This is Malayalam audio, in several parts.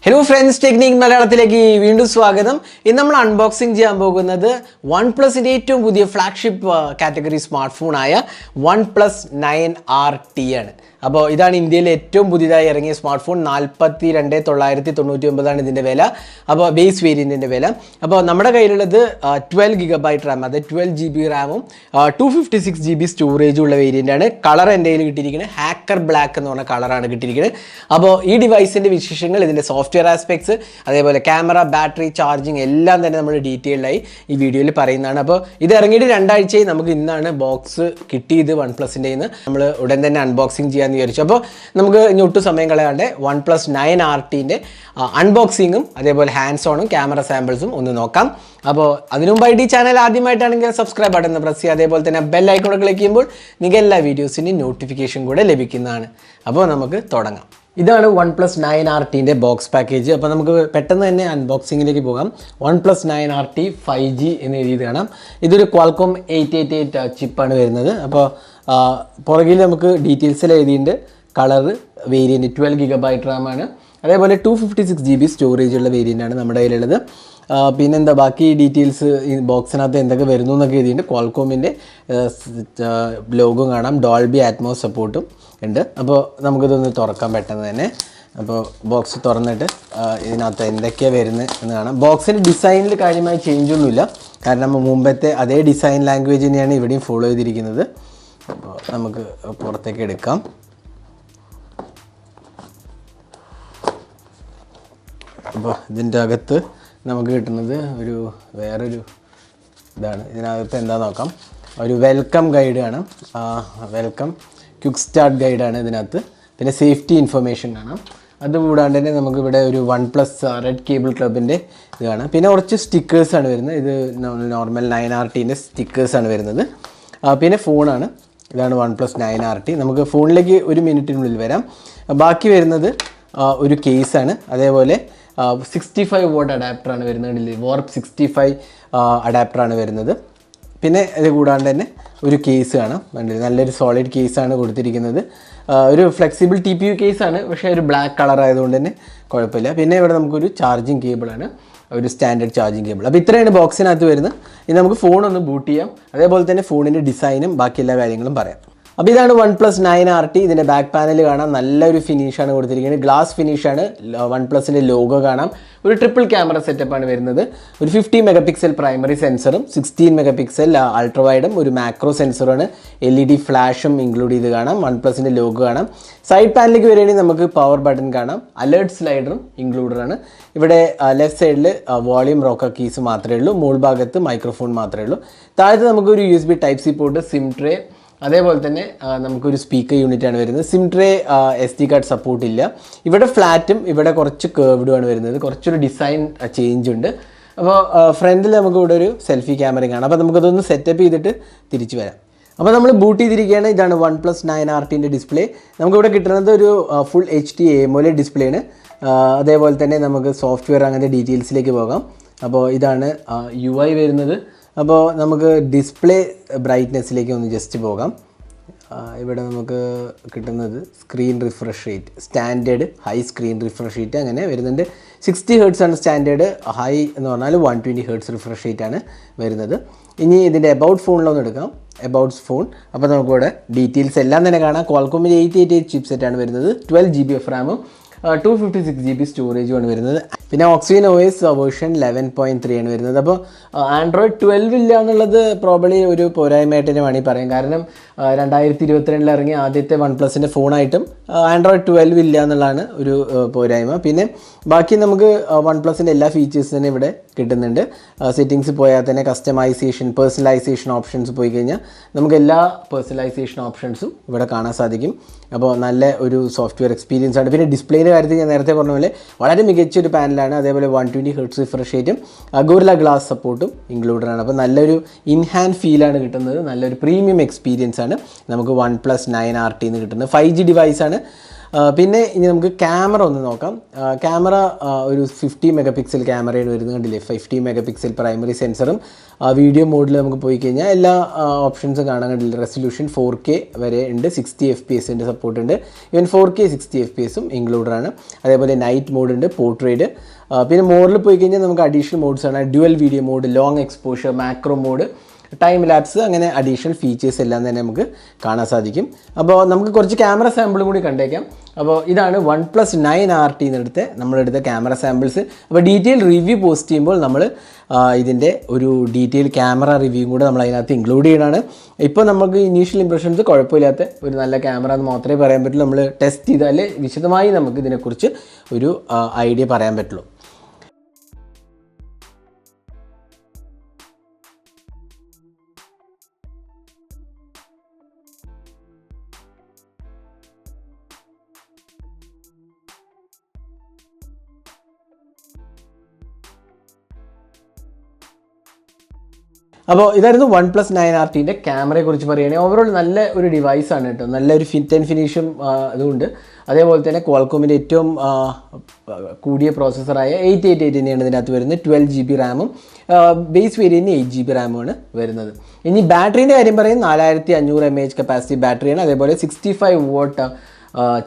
Hello friends, Technique Malayalamത്തിലേക്ക് വീണ്ടും സ്വാഗതം. ഇന്ന് നമ്മൾ അൺബോക്സിംഗ് ചെയ്യാൻ പോകുന്നത് OnePlusന്റെ ഏറ്റവും പുതിയ ഫ്ലാഗ്ഷിപ്പ് കാറ്റഗറി സ്മാർട്ട് ഫോൺ ആയ OnePlus 9RT ആണ്. അപ്പോൾ ഇതാണ് ഇന്ത്യയിലെ ഏറ്റവും പുതിയതായി ഇറങ്ങിയ സ്മാർട്ട് ഫോൺ. 42,999 ആണ് ഇതിൻ്റെ വില. അപ്പോൾ ബേസ് വേരിയൻറ്റിൻ്റെ വില. അപ്പോൾ നമ്മുടെ കയ്യിലുള്ളത് 12 GB റാം, അതായത് 12 GB റാമും 256 GB സ്റ്റോറേജും ഉള്ള വേരിയൻ്റ് ആണ്. കളർ എൻ്റെ കയ്യിൽ കിട്ടിയിരിക്കുന്നത് ഹാക്കർ ബ്ലാക്ക് എന്ന് പറഞ്ഞ കളറാണ് കിട്ടിയിരിക്കുന്നത്. അപ്പോൾ ഈ ഡിവൈസിൻ്റെ വിശേഷങ്ങൾ, ഇതിൻ്റെ സോഫ്റ്റ്വെയർ ആസ്പെക്ട്സ്, അതേപോലെ ക്യാമറ, ബാറ്ററി, ചാർജിങ് എല്ലാം തന്നെ നമ്മൾ ഡീറ്റെയിൽഡായി ഈ വീഡിയോയിൽ പറയുന്നതാണ്. അപ്പോൾ ഇത് ഇറങ്ങിയിട്ട് 2 ആഴ്ചയായി. നമുക്ക് ഇന്നാണ് ബോക്സ് കിട്ടിയത് OnePlusൻ്റെ നിന്ന്. നമ്മൾ ഉടൻ തന്നെ അൺബോക്സിങ് ചെയ്യാൻ വിചാരിച്ചു. അപ്പോൾ നമുക്ക് ഇനി ഒട്ടും സമയം കളയാണ്ട് OnePlus 9RTൻ്റെ അൺബോക്സിങ്ങും അതേപോലെ ഹാൻഡ്സ് ഓണും ക്യാമറ സാമ്പിൾസും ഒന്ന് നോക്കാം. അപ്പോൾ അതിനു മുമ്പായിട്ട് ഈ ചാനൽ ആദ്യമായിട്ടാണെങ്കിൽ സബ്സ്ക്രൈബ് ബട്ടൺ പ്രസ് ചെയ്യുക. അതേപോലെ തന്നെ ബെൽ ഐക്കൺ ക്ലിക്ക് ചെയ്യുമ്പോൾ നിങ്ങൾക്ക് എല്ലാ വീഡിയോസിൻ്റെയും നോട്ടിഫിക്കേഷൻ കൂടെ ലഭിക്കുന്നതാണ്. അപ്പോൾ നമുക്ക് തുടങ്ങാം. ഇതാണ് OnePlus 9RTൻ്റെ ബോക്സ് പാക്കേജ്. അപ്പോൾ നമുക്ക് പെട്ടെന്ന് തന്നെ അൺബോക്സിങ്ങിലേക്ക് പോകാം. OnePlus 9RT 5G എന്ന് എഴുതിയത് കാണാം. ഇതൊരു Qualcomm 888 ചിപ്പാണ് വരുന്നത്. അപ്പോൾ പുറകിൽ നമുക്ക് ഡീറ്റെയിൽസിൽ എഴുതിയിട്ടുണ്ട്. കളറ് വേരിയൻറ്റ് 12 GB റാമാണ്, അതേപോലെ 256 GB സ്റ്റോറേജ് ഉള്ള വേരിയൻ്റാണ് നമ്മുടെ കയ്യിലുള്ളത്. പിന്നെന്താ ബാക്കി ഡീറ്റെയിൽസ് ഈ ബോക്സിനകത്ത് എന്തൊക്കെ വരുന്നു എന്നൊക്കെ എഴുതിയിട്ടുണ്ട്. Qualcommൻ്റെ ലോഗോ കാണാം, ഡോൾബി അറ്റ്മോസ് സപ്പോർട്ടും ഉണ്ട്. അപ്പോൾ നമുക്കിതൊന്ന് തുറക്കാം പെട്ടെന്ന് തന്നെ. അപ്പോൾ ബോക്സ് തുറന്നിട്ട് ഇതിനകത്ത് എന്തൊക്കെയാണ് വരുന്നത് എന്ന് കാണാം. ബോക്സിൻ്റെ ഡിസൈനിൽ കാര്യമായി ചേഞ്ച് ഒന്നുമില്ല, കാരണം മുമ്പത്തെ അതേ ഡിസൈൻ ലാംഗ്വേജ് തന്നെയാണ് ഇവിടെയും ഫോളോ ചെയ്തിരിക്കുന്നത്. അപ്പോൾ നമുക്ക് പുറത്തേക്ക് എടുക്കാം. അപ്പോൾ ഇതിൻ്റെ അകത്ത് നമുക്ക് കിട്ടുന്നത് വേറൊരു ഇതാണ്. ഇതിനകത്ത് എന്താ നോക്കാം. ഒരു വെൽക്കം ഗൈഡ് കാണാം, വെൽക്കം ക്വിക്ക് സ്റ്റാർട്ട് ഗൈഡാണ് ഇതിനകത്ത്. പിന്നെ സേഫ്റ്റി ഇൻഫർമേഷൻ കാണാം. അതുകൂടാണ്ട് തന്നെ നമുക്കിവിടെ ഒരു OnePlus റെഡ് കേബിൾ ക്ലബിൻ്റെ ഇത് കാണാം. പിന്നെ കുറച്ച് സ്റ്റിക്കേഴ്സാണ് വരുന്നത്. ഇത് നോർമൽ 9RTൻ്റെ സ്റ്റിക്കേഴ്സാണ് വരുന്നത്. പിന്നെ ഫോണാണ്. ഇതാണ് OnePlus 9RT. നമുക്ക് ഫോണിലേക്ക് ഒരു മിനിറ്റിനുള്ളിൽ വരാം. ബാക്കി വരുന്നത് ഒരു കേസാണ്. അതേപോലെ 65 വാട്ട് അഡാപ്റ്ററാണ് വരുന്നത്. വാർപ്പ് 65 അഡാപ്റ്ററാണ് വരുന്നത്. പിന്നെ ഇത് കൂടാണ്ട് തന്നെ ഒരു കേസ് കാണാം. നല്ലൊരു സോളിഡ് കേസാണ് കൊടുത്തിരിക്കുന്നത്. ഒരു ഫ്ലെക്സിബിൾ TPU കേസാണ്, പക്ഷേ ഒരു ബ്ലാക്ക് കളർ ആയതുകൊണ്ട് തന്നെ കുഴപ്പമില്ല. പിന്നെ ഇവിടെ നമുക്കൊരു ചാർജിങ് കേബിളാണ്, ഒരു സ്റ്റാൻഡേർഡ് ചാർജിങ് കേബിൾ. അപ്പോൾ ഇത്രയാണ് ബോക്സിനകത്ത് വരുന്നത്. ഇനി നമുക്ക് ഫോണൊന്ന് ബൂട്ട് ചെയ്യാം. അതേപോലെ തന്നെ ഫോണിൻ്റെ ഡിസൈനും ബാക്കി എല്ലാ കാര്യങ്ങളും പറയാം. അപ്പോൾ ഇതാണ് OnePlus 9RT. ഇതിൻ്റെ ബാക്ക് പാനൽ കാണാം, നല്ലൊരു ഫിനിഷാണ് കൊടുത്തിരിക്കുന്നത്. ഗ്ലാസ് ഫിനിഷാണ്. OnePlusൻ്റെ ലോഗോ കാണാം. ഒരു ട്രിപ്പിൾ ക്യാമറ സെറ്റപ്പാണ് വരുന്നത്. ഒരു 50 MP പ്രൈമറി സെൻസറും 16 MP അൾട്രാ വൈഡും ഒരു മാക്രോ സെൻസറുമാണ്. LED ഫ്ലാഷും ഇൻക്ലൂഡ് ചെയ്ത് കാണാം. OnePlusൻ്റെ ലോഗോ കാണാം. സൈഡ് പാനലിലേക്ക് വരികയാണെങ്കിൽ നമുക്ക് പവർ ബട്ടൺ കാണാം. അലേർട്ട് സ്ലൈഡറും ഇൻക്ലൂഡറാണ്. ഇവിടെ ലെഫ്റ്റ് സൈഡിൽ വോളിയം റോക്കർ കീസ് മാത്രമേ ഉള്ളൂ. മുകൾ ഭാഗത്ത് മൈക്രോഫോൺ മാത്രമേ ഉള്ളൂ. താഴത്ത് നമുക്കൊരു USB Type-C port, SIM tray, അതേപോലെ തന്നെ നമുക്കൊരു സ്പീക്കർ യൂണിറ്റാണ് വരുന്നത്. Sim tray SD card support ഇല്ല. ഇവിടെ ഫ്ലാറ്റും ഇവിടെ കുറച്ച് കേർവ്ഡുമാണ് വരുന്നത്. കുറച്ചൊരു ഡിസൈൻ ചേഞ്ച് ഉണ്ട്. അപ്പോൾ ഫ്രണ്ടിൽ നമുക്ക് ഇവിടെ ഒരു സെൽഫി ക്യാമറയും കാണാം. അപ്പോൾ നമുക്കതൊന്ന് സെറ്റപ്പ് ചെയ്തിട്ട് തിരിച്ചു വരാം. അപ്പോൾ നമ്മൾ ബൂട്ട് ചെയ്തിരിക്കുകയാണ്. ഇതാണ് OnePlus 9RTൻ്റെ ഡിസ്പ്ലേ. നമുക്കിവിടെ കിട്ടുന്നത് ഒരു ഫുൾ HD AMOLED ഡിസ്പ്ലേ ആണ്. അതേപോലെ തന്നെ നമുക്ക് സോഫ്റ്റ്വെയർ അങ്ങനത്തെ ഡീറ്റെയിൽസിലേക്ക് പോകാം. അപ്പോൾ ഇതാണ് UI വരുന്നത്. അപ്പോൾ നമുക്ക് ഡിസ്പ്ലേ ബ്രൈറ്റ്നെസ്സിലേക്ക് ഒന്ന് ജസ്റ്റ് പോകാം. ഇവിടെ നമുക്ക് കിട്ടുന്നത് screen refresh rate, standard high screen refresh rate അങ്ങനെ വരുന്നുണ്ട്. 60 Hz ആണ് സ്റ്റാൻഡേർഡ്. ഹൈ എന്ന് പറഞ്ഞാൽ 120 Hz റിഫ്രഷ് റേറ്റ് ആണ് വരുന്നത്. ഇനി ഇതിൻ്റെ എബൌട്ട് ഫോണിലൊന്ന് എടുക്കാം. എബൌട്ട്സ് ഫോൺ. അപ്പോൾ നമുക്കിവിടെ ഡീറ്റെയിൽസ് എല്ലാം തന്നെ കാണാം. Qualcommൻ്റെ 888 ചിപ്പ് സെറ്റാണ് വരുന്നത്. 12 GB റാമും 256 GB സ്റ്റോറേജുമാണ് വരുന്നത്. പിന്നെ Oxygen OS വേർഷൻ 11.3 ആണ് വരുന്നത്. അപ്പോൾ Android 12 ഇല്ല എന്നുള്ളത് പ്രോബബ്ലി ഒരു പോരായ്മയായിട്ട് തന്നെ വേണമെങ്കിൽ പറയാം. കാരണം 2022 ഇറങ്ങിയ ആദ്യത്തെ OnePlusൻ്റെ ഫോണായിട്ടും Android 12 ഇല്ല എന്നുള്ളതാണ് ഒരു പോരായ്മ. പിന്നെ ബാക്കി നമുക്ക് OnePlusൻ്റെ എല്ലാ ഫീച്ചേഴ്സും തന്നെ ഇവിടെ കിട്ടുന്നുണ്ട്. സെറ്റിങ്സ് പോയാൽ തന്നെ കസ്റ്റമൈസേഷൻ, പേഴ്സണലൈസേഷൻ ഓപ്ഷൻസ് പോയി കഴിഞ്ഞാൽ നമുക്ക് എല്ലാ പേഴ്സണലൈസേഷൻ ഓപ്ഷൻസും ഇവിടെ കാണാൻ സാധിക്കും. അപ്പോൾ നല്ല ഒരു സോഫ്റ്റ്വെയർ എക്സ്പീരിയൻസ് ആണ്. പിന്നെ ഡിസ്പ്ലേയുടെ കാര്യത്തിൽ ഞാൻ നേരത്തെ പറഞ്ഞ പോലെ വളരെ മികച്ചൊരു പാനലാണ്. അതേപോലെ 120 Hz റിഫ്രഷ് റേറ്റും ഗോറില്ല ഗ്ലാസ് സപ്പോർട്ടും ഇൻക്ലൂഡഡാണ്. അപ്പോൾ നല്ലൊരു ഇൻഹാൻഡ് ഫീലാണ് കിട്ടുന്നത്. നല്ലൊരു പ്രീമിയം എക്സ്പീരിയൻസ് ആണ് നമുക്ക് OnePlus 9RT എന്ന് കിട്ടുന്നത്. 5G ഡിവൈസാണ്. പിന്നെ ഇനി നമുക്ക് ക്യാമറ ഒന്ന് നോക്കാം. ക്യാമറ ഒരു 50 മെഗാ പിക്സൽ ക്യാമറയാണ് വരുന്നത്, കണ്ടില്ലേ? 50 മെഗാ പിക്സൽ പ്രൈമറി സെൻസറും വീഡിയോ മോഡിൽ നമുക്ക് പോയി കഴിഞ്ഞാൽ എല്ലാ ഓപ്ഷൻസും കാണാൻ കണ്ടില്ല. റെസൊല്യൂഷൻ 4K വരെ ഉണ്ട്, 60 FPS സപ്പോർട്ട് ഉണ്ട്. ഈവൻ 4K 60 FPS ഇൻക്ലൂഡഡ് ആണ്. അതേപോലെ നൈറ്റ് മോഡ് ഉണ്ട്, പോർട്രേറ്റ്. പിന്നെ മോഡിൽ പോയി കഴിഞ്ഞാൽ നമുക്ക് അഡീഷണൽ മോഡ്സ് ആണ്, dual video mode, long exposure, macro mode, time lapse, അങ്ങനെ അഡീഷണൽ ഫീച്ചേഴ്സ് എല്ലാം തന്നെ നമുക്ക് കാണാൻ സാധിക്കും. അപ്പോൾ നമുക്ക് കുറച്ച് ക്യാമറ സാമ്പിളും കൂടി കണ്ടേക്കാം. അപ്പോൾ ഇതാണ് OnePlus 9RT നമ്മളെടുത്ത ക്യാമറ സാമ്പിൾസ്. അപ്പോൾ ഡീറ്റെയിൽ റിവ്യൂ പോസ്റ്റ് ചെയ്യുമ്പോൾ നമ്മൾ ഇതിൻ്റെ ഒരു ഡീറ്റെയിൽ ക്യാമറ റിവ്യൂ കൂടെ നമ്മൾ അതിനകത്ത് ഇൻക്ലൂഡ് ചെയ്യണമാണ്. ഇപ്പോൾ നമുക്ക് ഇനീഷ്യൽ ഇംപ്രഷൻസ് കുഴപ്പമില്ലാത്ത ഒരു നല്ല ക്യാമറ എന്ന് മാത്രമേ പറയാൻ പറ്റുള്ളൂ. നമ്മൾ ടെസ്റ്റ് ചെയ്താൽ വിശദമായി നമുക്ക് ഇതിനെക്കുറിച്ച് ഒരു ഐഡിയ പറയാൻ പറ്റുള്ളൂ. അപ്പോൾ ഇതായിരുന്നു OnePlus 9RTൻ്റെ ക്യാമറയെ കുറിച്ച് പറയുകയാണെങ്കിൽ ഓവറോൾ നല്ല ഒരു ഡിവൈസാണ് കേട്ടോ. നല്ലൊരു ഫിറ്റ് ആൻഡ് ഫിനിഷും ഇതുണ്ട്. അതേപോലെ തന്നെ ക്വാൾകോമിൻ്റെ ഏറ്റവും കൂടിയ പ്രോസസ്സറായ 888 തന്നെയാണ് ഇതിനകത്ത് വരുന്നത്. 12GB റാമും ബേസ് വേരിയൻറ്റിന് 8GB റാമുമാണ് വരുന്നത്. ഇനി ബാറ്ററീൻ്റെ കാര്യം പറയും, 4500 mAh കപ്പാസിറ്റി ബാറ്ററിയാണ്. അതേപോലെ 65 വാട്ട്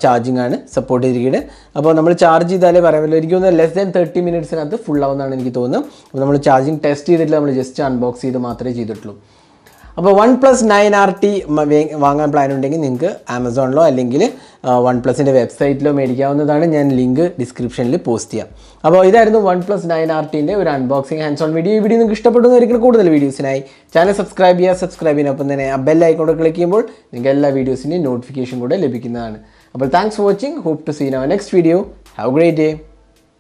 ചാർജിങ് ആണ് സപ്പോർട്ട് ചെയ്തിരിക്കുന്നത്. അപ്പോൾ നമ്മൾ ചാർജ് ചെയ്താലേ പറയാൻ പറ്റില്ല, എനിക്ക് തോന്നുന്നത് ലെസ് ദാൻ 30 മിനിറ്റ്സിനകത്ത് ഫുൾ ആവുമെന്നാണ് എനിക്ക് തോന്നുന്നത്. അപ്പോൾ നമ്മൾ ചാർജിങ് ടെസ്റ്റ് ചെയ്തിട്ടില്ല, നമ്മൾ ജസ്റ്റ് അൺബോക്സ് ചെയ്ത് മാത്രമേ ചെയ്തിട്ടുള്ളൂ. അപ്പോൾ OnePlus 9RT വാങ്ങാൻ പ്ലാൻ ഉണ്ടെങ്കിൽ നിങ്ങൾക്ക് ആമസോണിലോ അല്ലെങ്കിൽ OnePlusൻ്റെ വെബ്സൈറ്റിലോ മേടിക്കാവുന്നതാണ്. ഞാൻ ലിങ്ക് ഡിസ്ക്രിപ്ഷനിൽ പോസ്റ്റ് ചെയ്യാം. അപ്പോൾ ഇതായിരുന്നു OnePlus 9RTൻ്റെ ഒരു അൺബോക്സിങ് ഹാൻഡ്സ് ഓൺ വീഡിയോ. ഈ വീഡിയോ നിങ്ങൾക്ക് ഇഷ്ടപ്പെടുന്ന ഒരിക്കലും കൂടുതൽ വീഡിയോസിനായി ചാനൽ സബ്സ്ക്രൈബ് ചെയ്യുന്നതിനൊപ്പം തന്നെ ആ ബെൽ ഐക്കൺ ക്ലിക്ക് ചെയ്യുമ്പോൾ നിങ്ങൾക്ക് എല്ലാ വീഡിയോസിൻ്റെയും നോട്ടിഫിക്കേഷൻ കൂടെ ലഭിക്കുന്നതാണ്. അപ്പോൾ thanks for watching. Hope to see in our next video. Have a great day.